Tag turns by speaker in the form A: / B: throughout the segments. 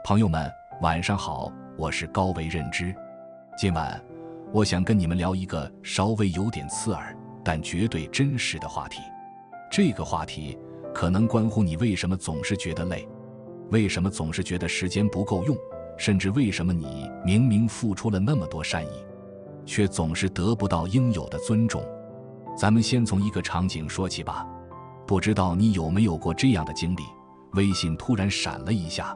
A: 朋友们，晚上好，我是高维认知。今晚，我想跟你们聊一个稍微有点刺耳，但绝对真实的话题。这个话题可能关乎你为什么总是觉得累，为什么总是觉得时间不够用，甚至为什么你明明付出了那么多善意，却总是得不到应有的尊重。咱们先从一个场景说起吧。不知道你有没有过这样的经历，微信突然闪了一下，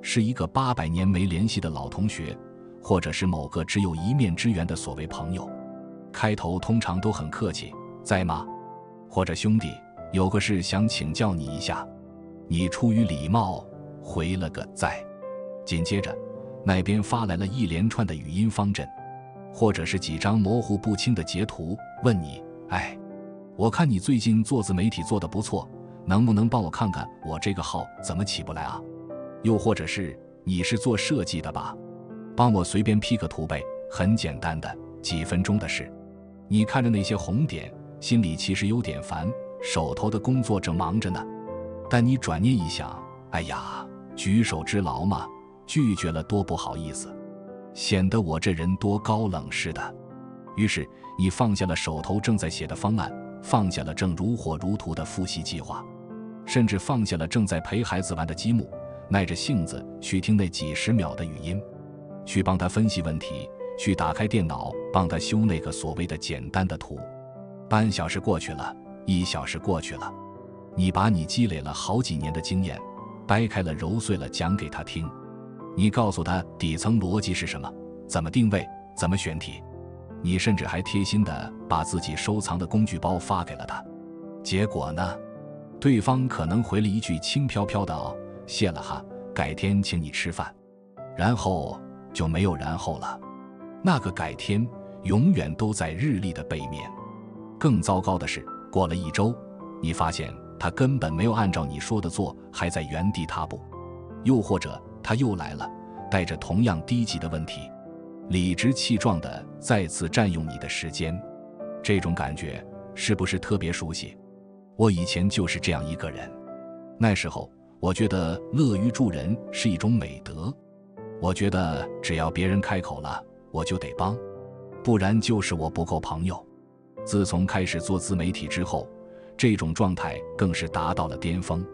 A: 是一个800年没联系的老同学，或者是某个只有一面之缘的所谓朋友。开头通常都很客气，在吗？或者兄弟，有个事想请教你一下。你出于礼貌回了个在。紧接着那边发来了一连串的语音方阵，或者是几张模糊不清的截图，问你，我看你最近做自媒体做得不错，能不能帮我看看我这个号怎么起不来啊？又或者是你是做设计的吧，帮我随便 P 个图呗，很简单的，几分钟的事。你看着那些红点，心里其实有点烦，手头的工作正忙着呢。但你转念一想，举手之劳嘛，拒绝了多不好意思，显得我这人多高冷似的。于是你放下了手头正在写的方案，放下了正如火如荼的复习计划，甚至放下了正在陪孩子玩的积木，耐着性子去听那几十秒的语音，去帮他分析问题，去打开电脑帮他修那个所谓的简单的图。半小时过去了，1小时过去了，你把你积累了好几年的经验掰开了揉碎了讲给他听。你告诉他底层逻辑是什么，怎么定位，怎么选题。你甚至还贴心地把自己收藏的工具包发给了他。结果呢，对方可能回了一句轻飘飘的谢了哈，改天请你吃饭。然后就没有然后了。那个改天永远都在日历的背面。更糟糕的是，过了1周，你发现他根本没有按照你说的做，还在原地踏步。又或者他又来了，带着同样低级的问题，理直气壮地再次占用你的时间。这种感觉是不是特别熟悉？我以前就是这样一个人。那时候我觉得乐于助人是一种美德，我觉得只要别人开口了，我就得帮，不然就是我不够朋友。自从开始做自媒体之后，这种状态更是达到了巅峰。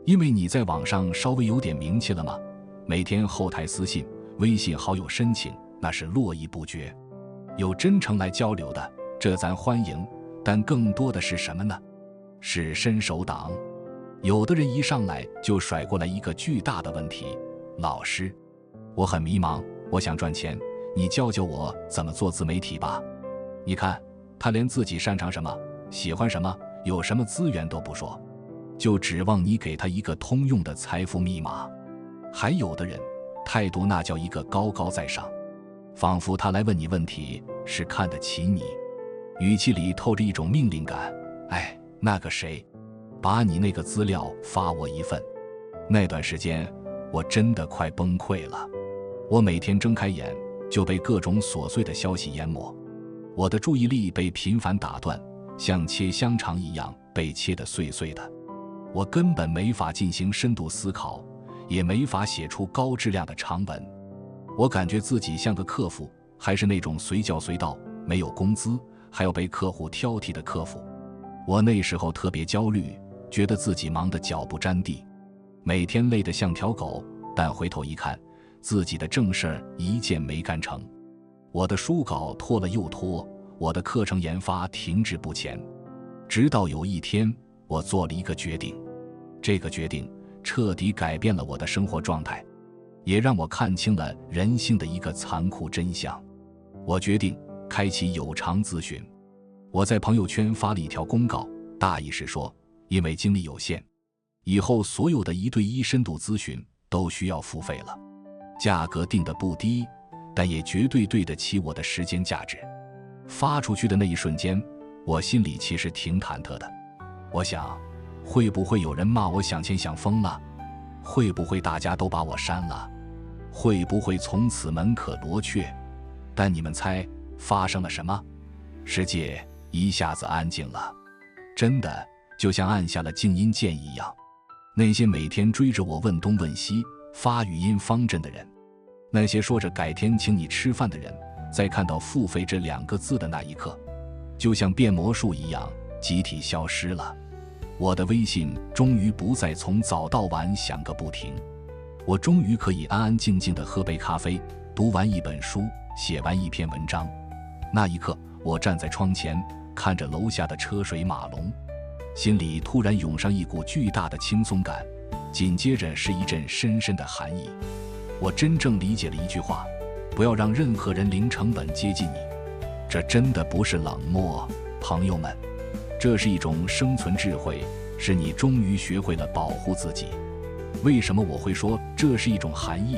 A: 因为你在网上稍微有点名气了嘛，每天后台私信、微信好友申请那是络绎不绝。有真诚来交流的，这咱欢迎，但更多的是什么呢？是伸手党。有的人一上来就甩过来一个巨大的问题，老师，我很迷茫，我想赚钱，你教教我怎么做自媒体吧。你看，他连自己擅长什么，喜欢什么，有什么资源都不说，就指望你给他一个通用的财富密码。还有的人态度那叫一个高高在上，仿佛他来问你问题是看得起你，语气里透着一种命令感。那个谁，把你那个资料发我一份。那段时间我真的快崩溃了，我每天睁开眼就被各种琐碎的消息淹没，我的注意力被频繁打断，像切香肠一样被切得碎碎的。我根本没法进行深度思考，也没法写出高质量的长文。我感觉自己像个客服，还是那种随叫随到，没有工资，还要被客户挑剔的客服。我那时候特别焦虑，觉得自己忙得脚不沾地，每天累得像条狗，但回头一看，自己的正事儿一件没干成。我的书稿拖了又拖，我的课程研发停滞不前。直到有一天，我做了一个决定，这个决定彻底改变了我的生活状态，也让我看清了人性的一个残酷真相。我决定开启有偿咨询。我在朋友圈发了一条公告，大意是说，因为精力有限，以后所有的1对1深度咨询都需要付费了。价格定得不低，但也绝对对得起我的时间价值。发出去的那一瞬间，我心里其实挺忐忑的。我想，会不会有人骂我想钱想疯了？会不会大家都把我删了？会不会从此门可罗雀？但你们猜发生了什么？世界一下子安静了，真的就像按下了静音键一样。那些每天追着我问东问西，发语音方阵的人。那些说着改天请你吃饭的人，在看到付费这2个字的那一刻，就像变魔术一样集体消失了。我的微信终于不再从早到晚响个不停，我终于可以安安静静地喝杯咖啡，读完一本书，写完一篇文章。那一刻，我站在窗前，看着楼下的车水马龙，心里突然涌上一股巨大的轻松感，紧接着是一阵深深的寒意。我真正理解了一句话：不要让任何人零成本接近你。这真的不是冷漠，朋友们，这是一种生存智慧，是你终于学会了保护自己。为什么我会说这是一种寒意？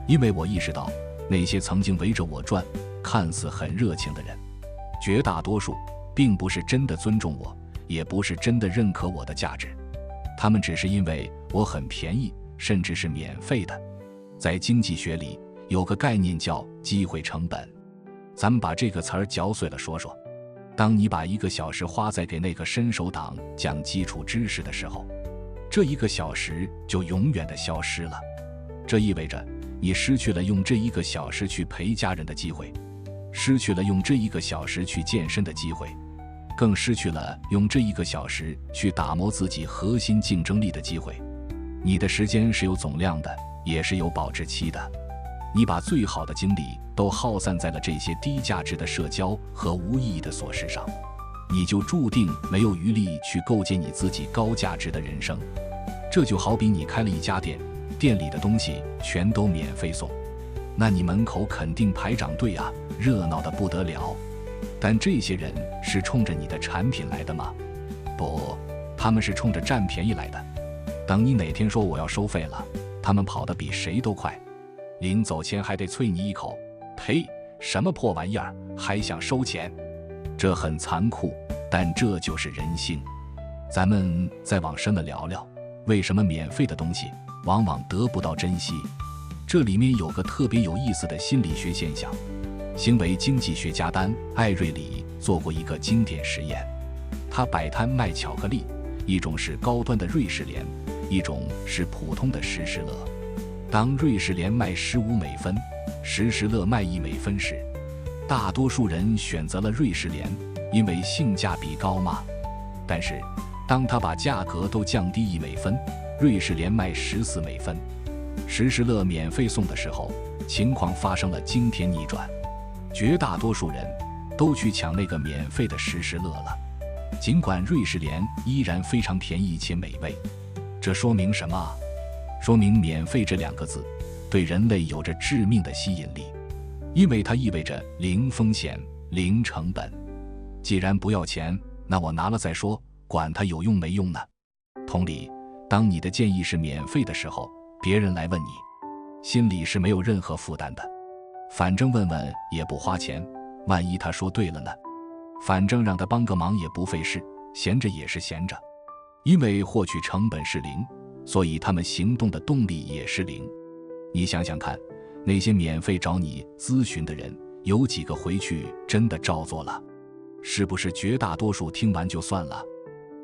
A: 因为我意识到，那些曾经围着我转，看似很热情的人，绝大多数并不是真的尊重我，也不是真的认可我的价值，他们只是因为我很便宜，甚至是免费的。在经济学里有个概念叫机会成本，咱们把这个词儿嚼碎了说说。当你把1个小时花在给那个伸手党讲基础知识的时候，这1个小时就永远的消失了。这意味着你失去了用这1个小时去陪家人的机会，失去了用这1个小时去健身的机会，更失去了用这1个小时去打磨自己核心竞争力的机会。你的时间是有总量的，也是有保质期的。你把最好的精力都耗散在了这些低价值的社交和无意义的琐事上，你就注定没有余力去构建你自己高价值的人生。这就好比你开了一家店，店里的东西全都免费送，那你门口肯定排长队啊，热闹得不得了。但这些人是冲着你的产品来的吗？不，他们是冲着占便宜来的。等你哪天说我要收费了，他们跑得比谁都快，临走前还得啐你一口：呸，什么破玩意儿，还想收钱。这很残酷，但这就是人性。咱们再往深了聊聊，为什么免费的东西往往得不到珍惜？这里面有个特别有意思的心理学现象。行为经济学家丹·艾瑞里做过一个经典实验，他摆摊卖巧克力，一种是高端的瑞士莲，一种是普通的时时乐。当瑞士莲卖15美分，时时乐卖1美分时，大多数人选择了瑞士莲，因为性价比高嘛。但是当他把价格都降低1美分，瑞士莲卖14美分，时时乐免费送的时候，情况发生了惊天逆转，绝大多数人都去抢那个免费的时时乐了，尽管瑞士莲依然非常便宜且美味。这说明什么？说明免费这2个字对人类有着致命的吸引力，因为它意味着零风险、零成本。既然不要钱，那我拿了再说，管它有用没用呢。同理，当你的建议是免费的时候，别人来问你，心里是没有任何负担的。反正问问也不花钱，万一他说对了呢？反正让他帮个忙也不费事，闲着也是闲着。因为获取成本是0，所以他们行动的动力也是0。你想想看，那些免费找你咨询的人，有几个回去真的照做了？是不是绝大多数听完就算了？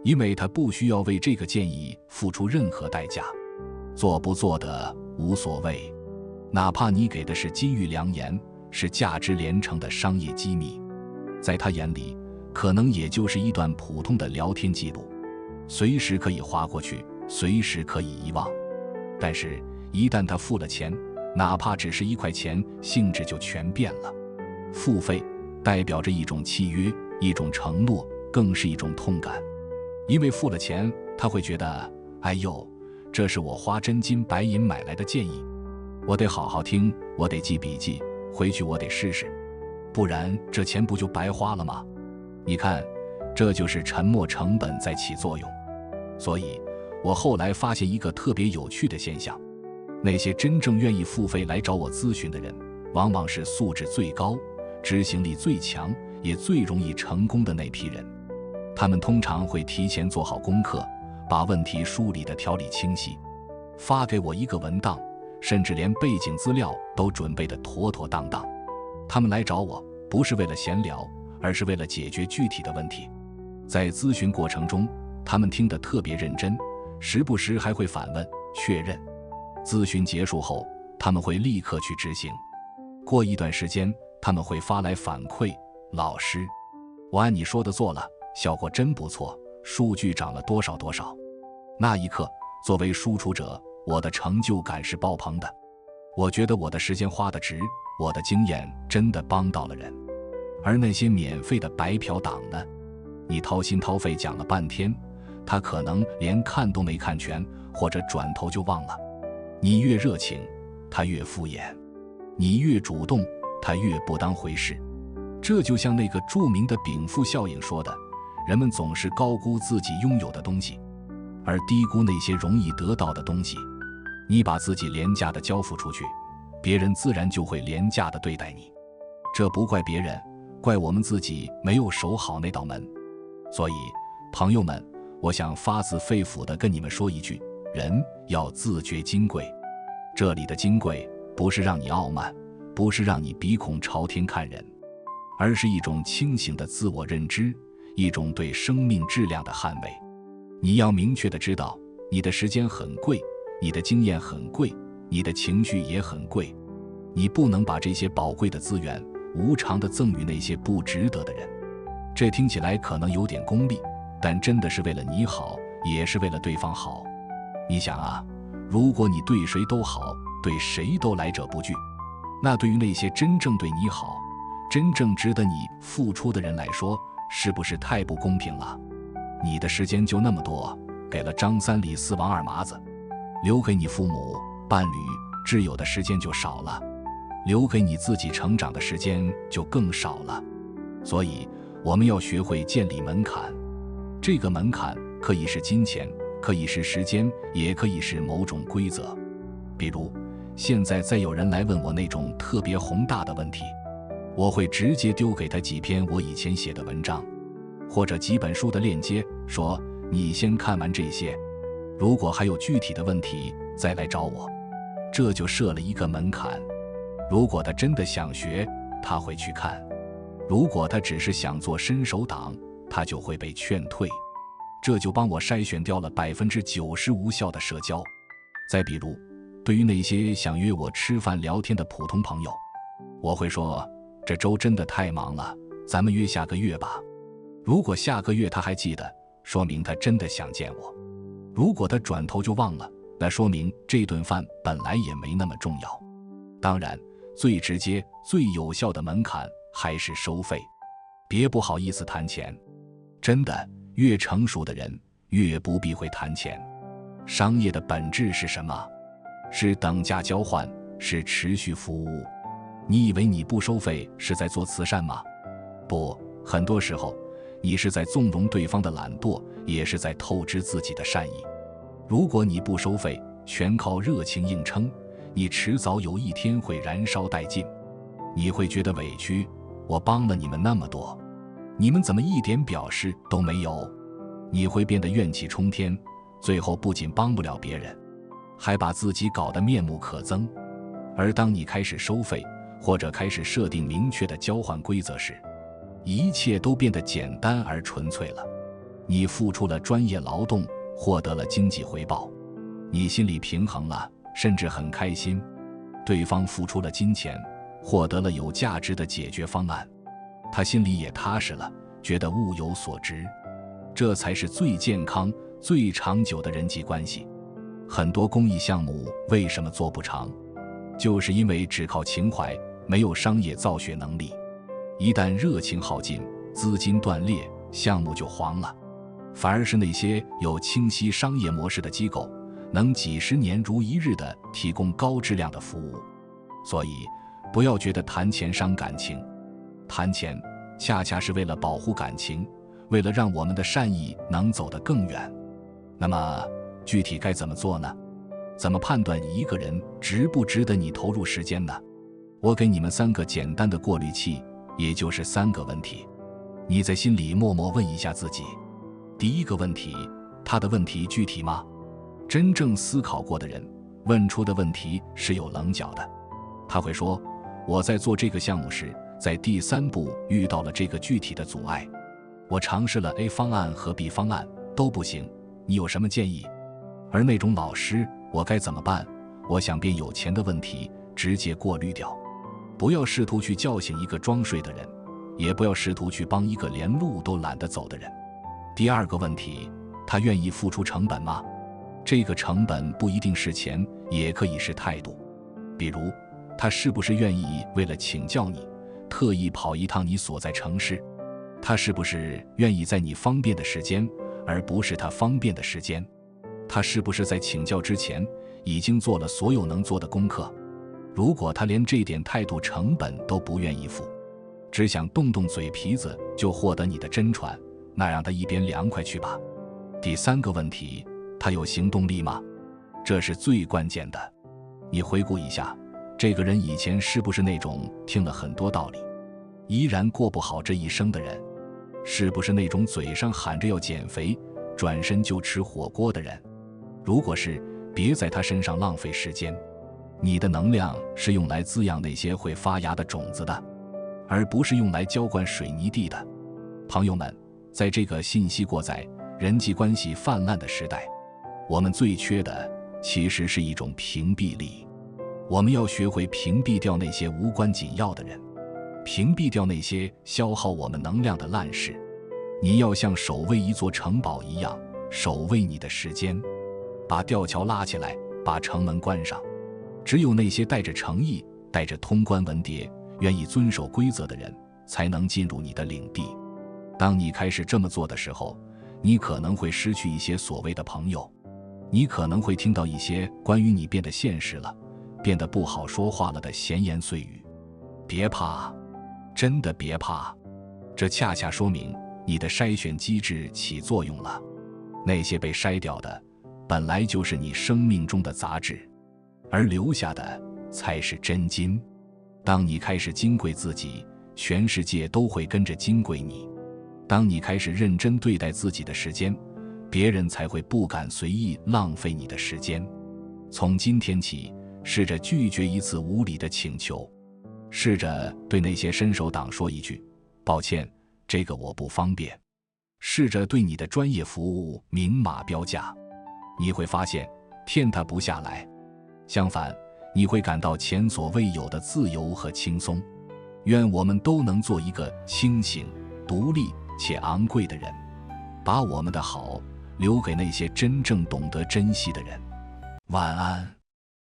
A: 因为他不需要为这个建议付出任何代价，做不做的无所谓。哪怕你给的是金玉良言，是价值连城的商业机密，在他眼里可能也就是一段普通的聊天记录，随时可以划过去，随时可以遗忘。但是一旦他付了钱，哪怕只是1块钱，性质就全变了。付费代表着一种契约，一种承诺，更是一种痛感。因为付了钱，他会觉得，哎呦，这是我花真金白银买来的建议，我得好好听，我得记笔记，回去我得试试，不然这钱不就白花了吗？你看，这就是沉没成本在起作用。所以我后来发现一个特别有趣的现象，那些真正愿意付费来找我咨询的人，往往是素质最高、执行力最强，也最容易成功的那批人。他们通常会提前做好功课，把问题梳理得条理清晰，发给我一个文档，甚至连背景资料都准备得妥妥当当。他们来找我，不是为了闲聊，而是为了解决具体的问题。在咨询过程中，他们听得特别认真，时不时还会反问确认。咨询结束后，他们会立刻去执行。过一段时间，他们会发来反馈：老师，我按你说的做了，效果真不错，数据涨了多少多少。那一刻，作为输出者，我的成就感是爆棚的。我觉得我的时间花得值，我的经验真的帮到了人。而那些免费的白嫖党呢？你掏心掏肺讲了半天，他可能连看都没看全，或者转头就忘了。你越热情，他越敷衍；你越主动，他越不当回事。这就像那个著名的禀赋效应说的，人们总是高估自己拥有的东西，而低估那些容易得到的东西。你把自己廉价的交付出去，别人自然就会廉价的对待你。这不怪别人，怪我们自己没有守好那道门。所以，朋友们，我想发自肺腑地跟你们说一句：人要自觉金贵。这里的金贵，不是让你傲慢，不是让你鼻孔朝天看人，而是一种清醒的自我认知，一种对生命质量的捍卫。你要明确地知道，你的时间很贵，你的经验很贵，你的情绪也很贵。你不能把这些宝贵的资源无偿地赠予那些不值得的人。这听起来可能有点功利，但真的是为了你好，也是为了对方好。你想啊，如果你对谁都好，对谁都来者不拒，那对于那些真正对你好，真正值得你付出的人来说，是不是太不公平了？你的时间就那么多，给了张三李四王二麻子，留给你父母、伴侣、挚友的时间就少了，留给你自己成长的时间就更少了。所以我们要学会建立门槛，这个门槛可以是金钱，可以是时间，也可以是某种规则。比如现在再有人来问我那种特别宏大的问题，我会直接丢给他几篇我以前写的文章，或者几本书的链接，说你先看完这些，如果还有具体的问题再来找我。这就设了一个门槛，如果他真的想学，他会去看；如果他只是想做伸手党，他就会被劝退。这就帮我筛选掉了90%无效的社交。再比如，对于那些想约我吃饭聊天的普通朋友，我会说，这周真的太忙了，咱们约下个月吧。如果下个月他还记得，说明他真的想见我；如果他转头就忘了，那说明这顿饭本来也没那么重要。当然，最直接、最有效的门槛还是收费。别不好意思谈钱，真的，越成熟的人越不避讳谈钱。商业的本质是什么？是等价交换，是持续服务。你以为你不收费是在做慈善吗？不，很多时候你是在纵容对方的懒惰，也是在透支自己的善意。如果你不收费，全靠热情硬撑，你迟早有一天会燃烧殆尽。你会觉得委屈，我帮了你们那么多，你们怎么一点表示都没有？你会变得怨气冲天，最后不仅帮不了别人，还把自己搞得面目可憎。而当你开始收费，或者开始设定明确的交换规则时，一切都变得简单而纯粹了。你付出了专业劳动，获得了经济回报，你心里平衡了，甚至很开心。对方付出了金钱，获得了有价值的解决方案，他心里也踏实了，觉得物有所值。这才是最健康、最长久的人际关系。很多公益项目为什么做不长？就是因为只靠情怀，没有商业造血能力。一旦热情耗尽，资金断裂，项目就黄了。反而是那些有清晰商业模式的机构，能几十年如一日地提供高质量的服务。所以不要觉得谈钱伤感情，谈钱恰恰是为了保护感情，为了让我们的善意能走得更远。那么具体该怎么做呢？怎么判断一个人值不值得你投入时间呢？我给你们3个简单的过滤器，也就是3个问题，你在心里默默问一下自己。第一个问题，他的问题具体吗？真正思考过的人问出的问题是有棱角的。他会说，我在做这个项目时，在第3步遇到了这个具体的阻碍，我尝试了 A 方案和 B 方案都不行，你有什么建议？而那种老师，我该怎么办？我想变有钱的问题直接过滤掉。不要试图去叫醒一个装睡的人，也不要试图去帮一个连路都懒得走的人。第二个问题，他愿意付出成本吗？这个成本不一定是钱，也可以是态度。比如，他是不是愿意为了请教你，特意跑一趟你所在城市？他是不是愿意在你方便的时间，而不是他方便的时间？他是不是在请教之前已经做了所有能做的功课？如果他连这点态度成本都不愿意付，只想动动嘴皮子就获得你的真传，那让他一边凉快去吧。第三个问题，他有行动力吗？这是最关键的。你回顾一下，这个人以前是不是那种听了很多道理，依然过不好这一生的人？是不是那种嘴上喊着要减肥，转身就吃火锅的人？如果是，别在他身上浪费时间。你的能量是用来滋养那些会发芽的种子的，而不是用来浇灌水泥地的。朋友们，在这个信息过载、人际关系泛滥的时代，我们最缺的其实是一种屏蔽力。我们要学会屏蔽掉那些无关紧要的人，屏蔽掉那些消耗我们能量的烂事。你要像守卫一座城堡一样守卫你的时间，把吊桥拉起来，把城门关上。只有那些带着诚意、带着通关文牒、愿意遵守规则的人，才能进入你的领地。当你开始这么做的时候，你可能会失去一些所谓的朋友，你可能会听到一些关于你变得现实了、变得不好说话了的闲言碎语。别怕，真的别怕，这恰恰说明你的筛选机制起作用了。那些被筛掉的，本来就是你生命中的杂质，而留下的才是真金。当你开始金贵自己，全世界都会跟着金贵你。当你开始认真对待自己的时间，别人才会不敢随意浪费你的时间。从今天起，试着拒绝一次无理的请求，试着对那些伸手党说一句抱歉，这个我不方便。试着对你的专业服务明码标价，你会发现天塌不下来，相反，你会感到前所未有的自由和轻松。愿我们都能做一个清醒、独立且昂贵的人，把我们的好留给那些真正懂得珍惜的人。晚安。